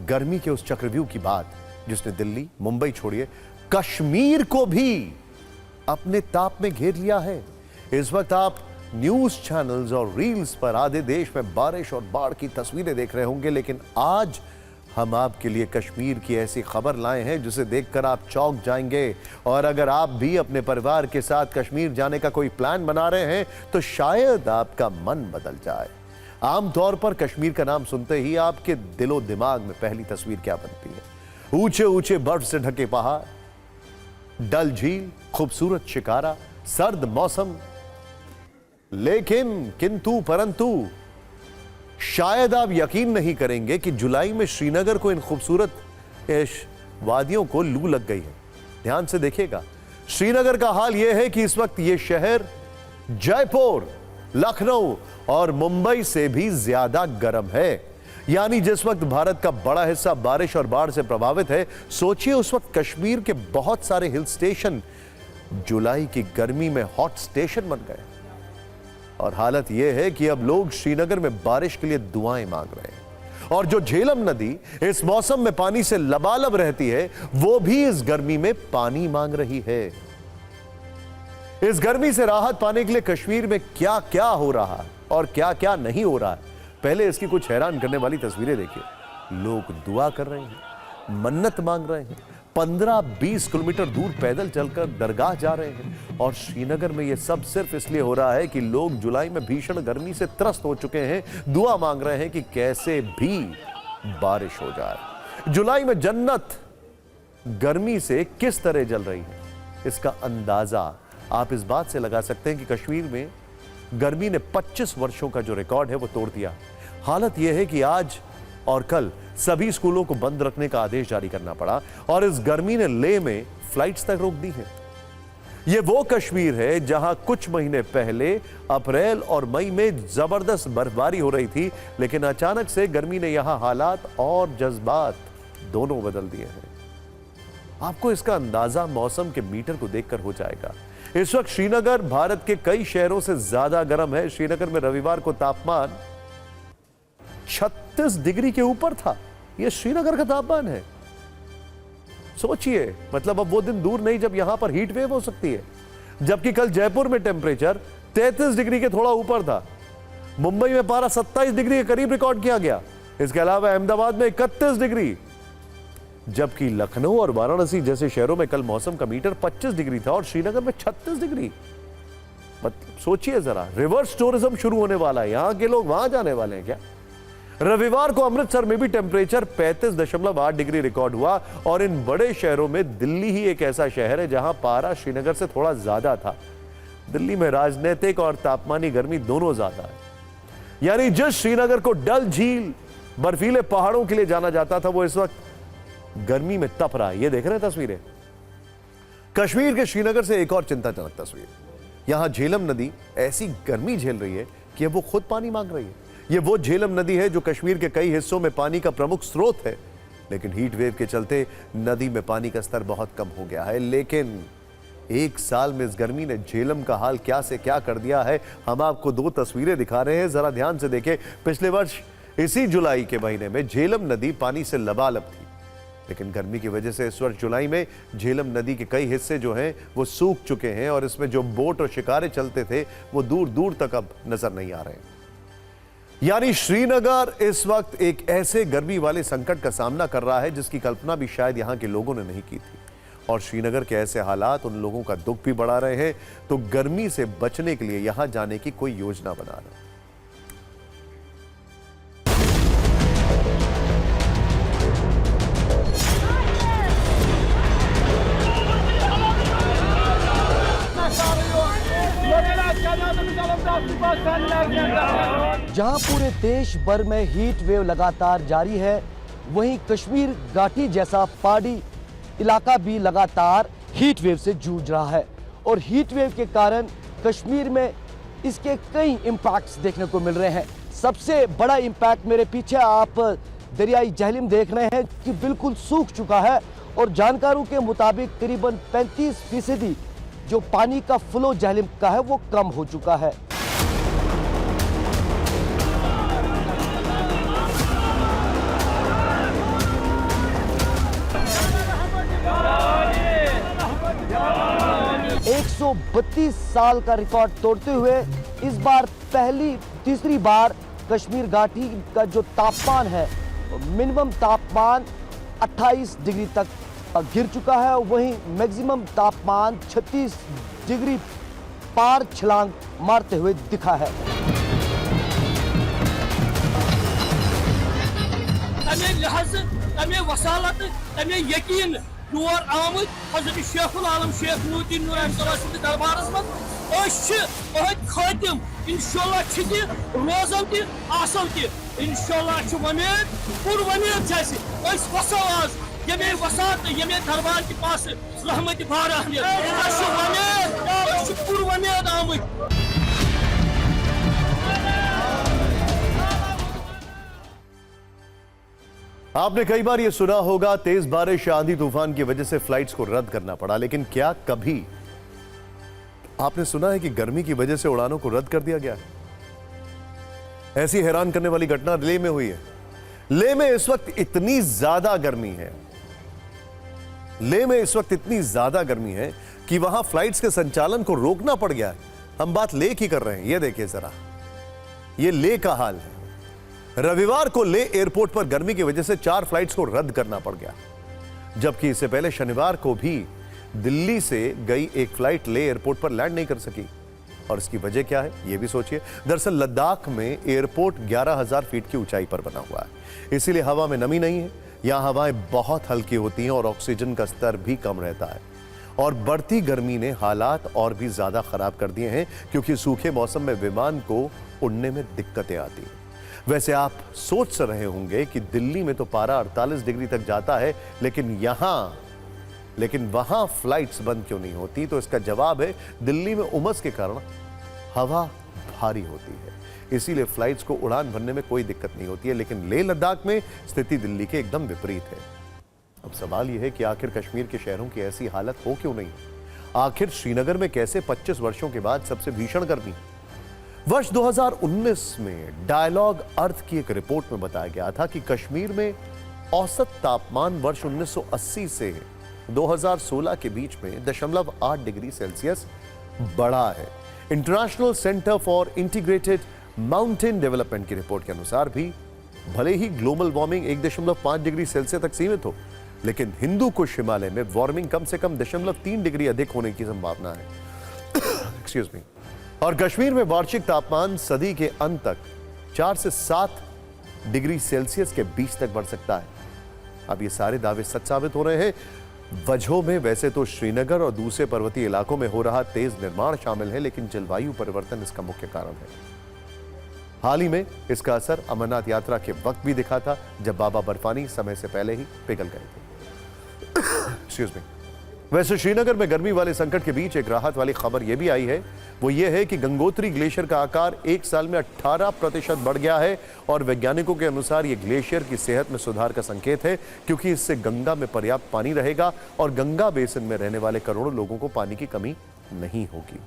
गर्मी के उस चक्रव्यूह की बात जिसने दिल्ली, मुंबई छोड़िए कश्मीर को भी अपने ताप में घेर लिया है। इस वक्त आप न्यूज चैनल्स और रील्स पर आधे देश में बारिश और बाढ़ की तस्वीरें देख रहे होंगे, लेकिन आज हम आपके लिए कश्मीर की ऐसी खबर लाए हैं जिसे देखकर आप चौंक जाएंगे। और अगर आप भी अपने परिवार के साथ कश्मीर जाने का कोई प्लान बना रहे हैं तो शायद आपका मन बदल जाए। आमतौर पर कश्मीर का नाम सुनते ही आपके दिलो दिमाग में पहली तस्वीर क्या बनती है? ऊंचे ऊंचे बर्फ से ढके पहाड़, डल झील, खूबसूरत शिकारा, सर्द मौसम। लेकिन किंतु परंतु शायद आप यकीन नहीं करेंगे कि जुलाई में श्रीनगर को इन खूबसूरत वादियों को लू लग गई है। ध्यान से देखिएगा, श्रीनगर का हाल यह है कि इस वक्त यह शहर जयपुर, लखनऊ और मुंबई से भी ज्यादा गर्म है। यानी जिस वक्त भारत का बड़ा हिस्सा बारिश और बाढ़ से प्रभावित है, सोचिए उस वक्त कश्मीर के बहुत सारे हिल स्टेशन जुलाई की गर्मी में हॉट स्टेशन बन गए। और हालत यह है कि अब लोग श्रीनगर में बारिश के लिए दुआएं मांग रहे हैं। और जो झेलम नदी इस मौसम में पानी से लबालब रहती है, वो भी इस गर्मी में पानी मांग रही है। इस गर्मी से राहत पाने के लिए कश्मीर में क्या क्या हो रहा है और क्या क्या नहीं हो रहा है, पहले इसकी कुछ हैरान करने वाली तस्वीरें देखिए। लोग दुआ कर रहे हैं, मन्नत मांग रहे हैं, 15-20 किलोमीटर दूर पैदल चलकर दरगाह जा रहे हैं। और श्रीनगर में यह सब सिर्फ इसलिए हो रहा है कि लोग जुलाई में भीषण गर्मी से त्रस्त हो चुके हैं, दुआ मांग रहे हैं कि कैसे भी बारिश हो जाए। जुलाई में जन्नत गर्मी से किस तरह जल रही है, इसका अंदाजा आप इस बात से लगा सकते हैं कि कश्मीर में गर्मी ने 25 वर्षों का जो रिकॉर्ड है वो तोड़ दिया। हालत यह है कि आज और कल सभी स्कूलों को बंद रखने का आदेश जारी करना पड़ा और इस गर्मी ने लेह में फ्लाइट्स तक रोक दी है। यह वो कश्मीर है जहां कुछ महीने पहले अप्रैल और मई में जबरदस्त बर्फबारी हो रही थी, लेकिन अचानक से गर्मी ने यहां हालात और जज्बात दोनों बदल दिए हैं। आपको इसका अंदाजा मौसम के मीटर को देखकर हो जाएगा। इस वक्त श्रीनगर भारत के कई शहरों से ज्यादा गर्म है। श्रीनगर में रविवार को तापमान 36 डिग्री के ऊपर था। यह श्रीनगर का तापमान है। सोचिए, मतलब अब वो दिन दूर नहीं जब यहां पर हीट वेव हो सकती है। जबकि कल जयपुर में टेंपरेचर 33 डिग्री के थोड़ा ऊपर था। मुंबई में पारा 27 डिग्री के करीब रिकॉर्ड किया गया। इसके अलावा अहमदाबाद में 31 डिग्री, जबकि लखनऊ और वाराणसी जैसे शहरों में कल मौसम का मीटर 25 डिग्री था और श्रीनगर में 36 डिग्री। मतलब सोचिए जरा, रिवर्स टूरिज्म शुरू होने वाला है। यहां के लोग वहां जाने वाले हैं क्या? रविवार को अमृतसर में भी टेंपरेचर 35.8 डिग्री रिकॉर्ड हुआ। और इन बड़े शहरों में दिल्ली ही एक ऐसा शहर है जहां पारा श्रीनगर से थोड़ा ज्यादा था। दिल्ली में राजनीतिक और तापमानी गर्मी दोनों ज्यादा है। यानी जिस श्रीनगर को डल झील, बर्फीले पहाड़ों के लिए जाना जाता था, वो इस वक्त गर्मी में तप रहा है। ये देख रहे हैं तस्वीरें। कश्मीर के श्रीनगर से एक और चिंताजनक तस्वीर। यहां झेलम नदी ऐसी गर्मी झेल रही है कि वो खुद पानी मांग रही है। ये वो झेलम नदी है जो कश्मीर के कई हिस्सों में पानी का प्रमुख स्रोत है, लेकिन हीट वेव के चलते नदी में पानी का स्तर बहुत कम हो गया है। लेकिन एक साल में इस गर्मी ने झेलम का हाल क्या से क्या कर दिया है। हम आपको 2 तस्वीरें दिखा रहे हैं, जरा ध्यान से देखें। पिछले वर्ष इसी जुलाई के महीने में झेलम नदी पानी से लबालब थी, लेकिन गर्मी की वजह से इस वर्ष जुलाई में झेलम नदी के कई हिस्से जो हैं वो सूख चुके हैं और इसमें जो बोट और शिकारे चलते थे वो दूर दूर तक अब नजर नहीं आ रहे हैं। यानी श्रीनगर इस वक्त एक ऐसे गर्मी वाले संकट का सामना कर रहा है जिसकी कल्पना भी शायद यहां के लोगों ने नहीं की थी। और श्रीनगर के ऐसे हालात उन लोगों का दुख भी बढ़ा रहे हैं, तो गर्मी से बचने के लिए यहां जाने की कोई योजना बना रहे हैं। जहां पूरे देश भर में हीट वेव लगातार जारी है, वहीं कश्मीर घाटी जैसा पहाड़ी इलाका भी लगातार हीट वेव से जूझ रहा है। और हीट वेव के कारण कश्मीर में इसके कई इम्पैक्ट्स देखने को मिल रहे हैं। सबसे बड़ा इम्पैक्ट मेरे पीछे आप दरियाई झेलम देख रहे हैं कि बिल्कुल सूख चुका है और जानकारों के मुताबिक करीबन 35% जो पानी का फ्लो झेलम का है वो कम हो चुका है। 132 साल का रिकॉर्ड तोड़ते हुए इस बार तीसरी बार कश्मीर घाटी का जो तापमान है, मिनिमम तापमान 28 डिग्री तक गिर चुका है, वहीं मैक्सिमम तापमान 36 डिग्री पार छलांग मारते हुए दिखा है। तमें वसालत तमें यकीन योर आमद हजरत शेखुल आलम शेख नूरुद्दीन नूर दरबारस मज खातिम इंशाल्लाह रोजन इंशाल्लाह वमेद पुर वमेद वसो आज यमे वसात यमे दरबार के पास रहमत बारह वमेद पुर वमेद आमद। आपने कई बार यह सुना होगा तेज बारिश आंधी तूफान की वजह से फ्लाइट्स को रद्द करना पड़ा, लेकिन क्या कभी आपने सुना है कि गर्मी की वजह से उड़ानों को रद्द कर दिया गया है? ऐसी हैरान करने वाली घटना लेह में हुई है। लेह में इस वक्त इतनी ज्यादा गर्मी है, लेह में इस वक्त इतनी ज्यादा गर्मी है कि वहां फ्लाइट्स के संचालन को रोकना पड़ गया है। हम बात लेह की कर रहे हैं, यह देखिए जरा, यह लेह का हाल है। रविवार को लेह एयरपोर्ट पर गर्मी की वजह से 4 फ्लाइट्स को रद्द करना पड़ गया, जबकि इससे पहले शनिवार को भी दिल्ली से गई एक फ्लाइट लेह एयरपोर्ट पर लैंड नहीं कर सकी। और इसकी वजह क्या है, यह भी सोचिए। दरअसल लद्दाख में एयरपोर्ट 11,000 फीट की ऊंचाई पर बना हुआ है, इसीलिए हवा में नमी नहीं है। यहां हवाएं बहुत हल्की होती हैं और ऑक्सीजन का स्तर भी कम रहता है। और बढ़ती गर्मी ने हालात और भी ज्यादा खराब कर दिए हैं, क्योंकि सूखे मौसम में विमान को उड़ने में दिक्कतें आती हैं। वैसे आप सोच रहे होंगे कि दिल्ली में तो पारा 48 डिग्री तक जाता है, लेकिन वहां फ्लाइट्स बंद क्यों नहीं होती? तो इसका जवाब है, दिल्ली में उमस के कारण हवा भारी होती है, इसीलिए फ्लाइट्स को उड़ान भरने में कोई दिक्कत नहीं होती है। लेकिन लेह लद्दाख में स्थिति दिल्ली के एकदम विपरीत है। अब सवाल यह है कि आखिर कश्मीर के शहरों की ऐसी हालत हो क्यों नहीं? आखिर श्रीनगर में कैसे 25 वर्षों के बाद सबसे भीषण गर्मी? वर्ष 2019 में डायलॉग अर्थ की एक रिपोर्ट में बताया गया था कि कश्मीर में औसत तापमान वर्ष 1980 से 2016 के बीच में 0.8 डिग्री सेल्सियस बढ़ा है। International centre for integrated mountain development की रिपोर्ट के अनुसार भी भले ही ग्लोबल वार्मिंग 1.5 डिग्री सेल्सियस तक सीमित हो, लेकिन हिंदू कुश हिमालय में वार्मिंग कम से कम 0.3 डिग्री अधिक होने की संभावना है। Excuse me. और कश्मीर में वार्षिक तापमान सदी के अंत तक 4 से 7 डिग्री सेल्सियस के बीच तक बढ़ सकता है। अब ये सारे दावे सच साबित हो रहे हैं। वजहों में वैसे तो श्रीनगर और दूसरे पर्वतीय इलाकों में हो रहा तेज निर्माण शामिल है, लेकिन जलवायु परिवर्तन इसका मुख्य कारण है। हाल ही में इसका असर अमरनाथ यात्रा के वक्त भी दिखा था, जब बाबा बर्फानी समय से पहले ही पिघल गए थे। Excuse me. वैसे श्रीनगर में गर्मी वाले संकट के बीच एक राहत वाली खबर यह भी आई है, वो ये है कि गंगोत्री ग्लेशियर का आकार 1 साल में 18% बढ़ गया है। और वैज्ञानिकों के अनुसार ये ग्लेशियर की सेहत में सुधार का संकेत है, क्योंकि इससे गंगा में पर्याप्त पानी रहेगा और गंगा बेसिन में रहने वाले करोड़ों लोगों को पानी की कमी नहीं होगी।